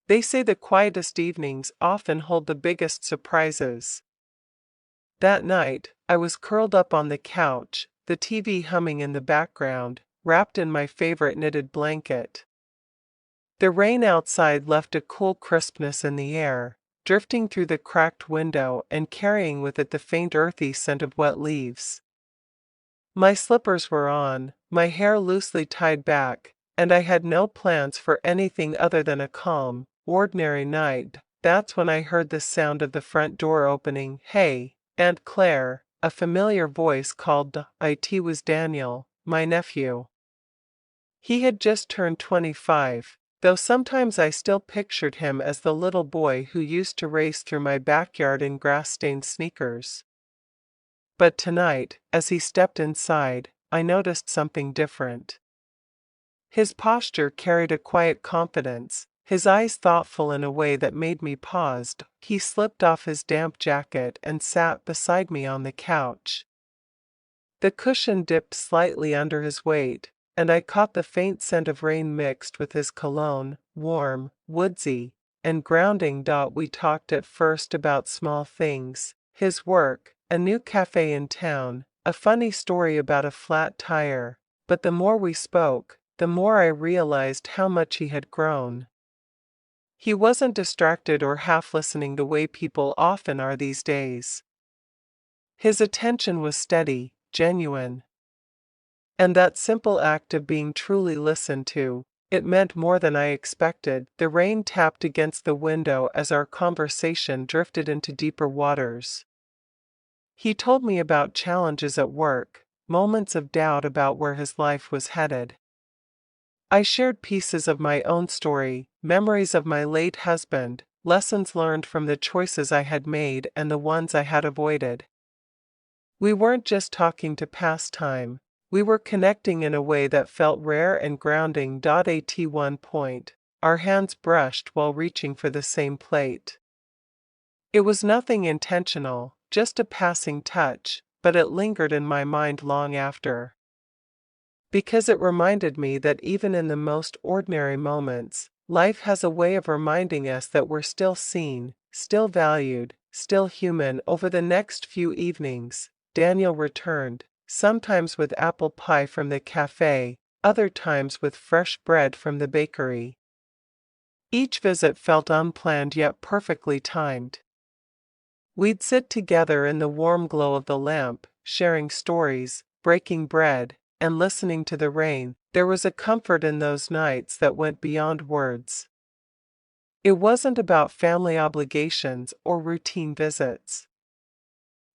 They say the quietest evenings often hold the biggest surprises. That night, I was curled up on the couch, the TV humming in the background, wrapped in my favorite knitted blanket. The rain outside left a cool crispness in the air, drifting through the cracked window and carrying with it the faint earthy scent of wet leaves. My slippers were on, my hair loosely tied back, and I had no plans for anything other than a calm, ordinary night. That's when I heard the sound of the front door opening. "Hey, Aunt Claire," a familiar voice called. It was Daniel, my nephew. He had just turned 25, though sometimes I still pictured him as the little boy who used to race through my backyard in grass-stained sneakers. But tonight, as he stepped inside, I noticed something different. His posture carried a quiet confidence, his eyes thoughtful in a way that made me pause. He slipped off his damp jacket and sat beside me on the couch. The cushion dipped slightly under his weight, and I caught the faint scent of rain mixed with his cologne, warm, woodsy, and grounding. We talked at first about small things, his work, a new cafe in town, a funny story about a flat tire, but the more we spoke, the more I realized how much he had grown. He wasn't distracted or half listening the way people often are these days. His attention was steady, genuine. And that simple act of being truly listened to, it meant more than I expected. The rain tapped against the window as our conversation drifted into deeper waters. He told me about challenges at work, moments of doubt about where his life was headed. I shared pieces of my own story, memories of my late husband, lessons learned from the choices I had made and the ones I had avoided. We weren't just talking to pass time, we were connecting in a way that felt rare and grounding. At one point, our hands brushed while reaching for the same plate. It was nothing intentional, just a passing touch, but it lingered in my mind long after. Because it reminded me that even in the most ordinary moments, life has a way of reminding us that we're still seen, still valued, still human. Over the next few evenings, Daniel returned, sometimes with apple pie from the cafe, other times with fresh bread from the bakery. Each visit felt unplanned yet perfectly timed. We'd sit together in the warm glow of the lamp, sharing stories, breaking bread, and listening to the rain. There was a comfort in those nights that went beyond words. It wasn't about family obligations or routine visits.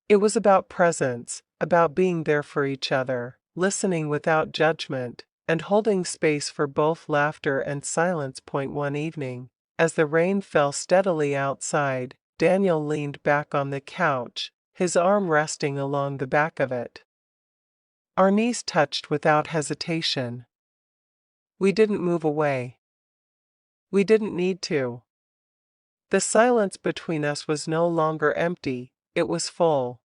It was about presence, about being there for each other, listening without judgment, and holding space for both laughter and silence. One evening, as the rain fell steadily outside, Daniel leaned back on the couch, his arm resting along the back of it. Our knees touched without hesitation. We didn't move away. We didn't need to. The silence between us was no longer empty, it was full.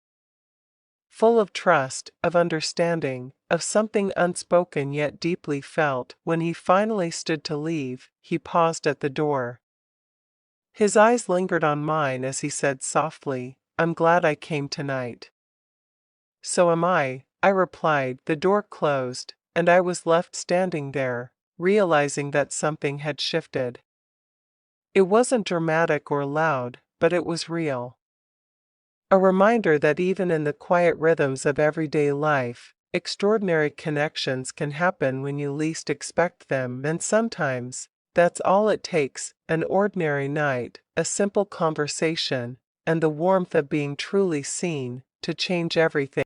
Full of trust, of understanding, of something unspoken yet deeply felt. When he finally stood to leave, he paused at the door. His eyes lingered on mine as he said softly, "I'm glad I came tonight." "So am I," I replied. The door closed, and I was left standing there, realizing that something had shifted. It wasn't dramatic or loud, but it was real. A reminder that even in the quiet rhythms of everyday life, extraordinary connections can happen when you least expect them, and sometimes, that's all it takes: an ordinary night, a simple conversation, and the warmth of being truly seen, to change everything.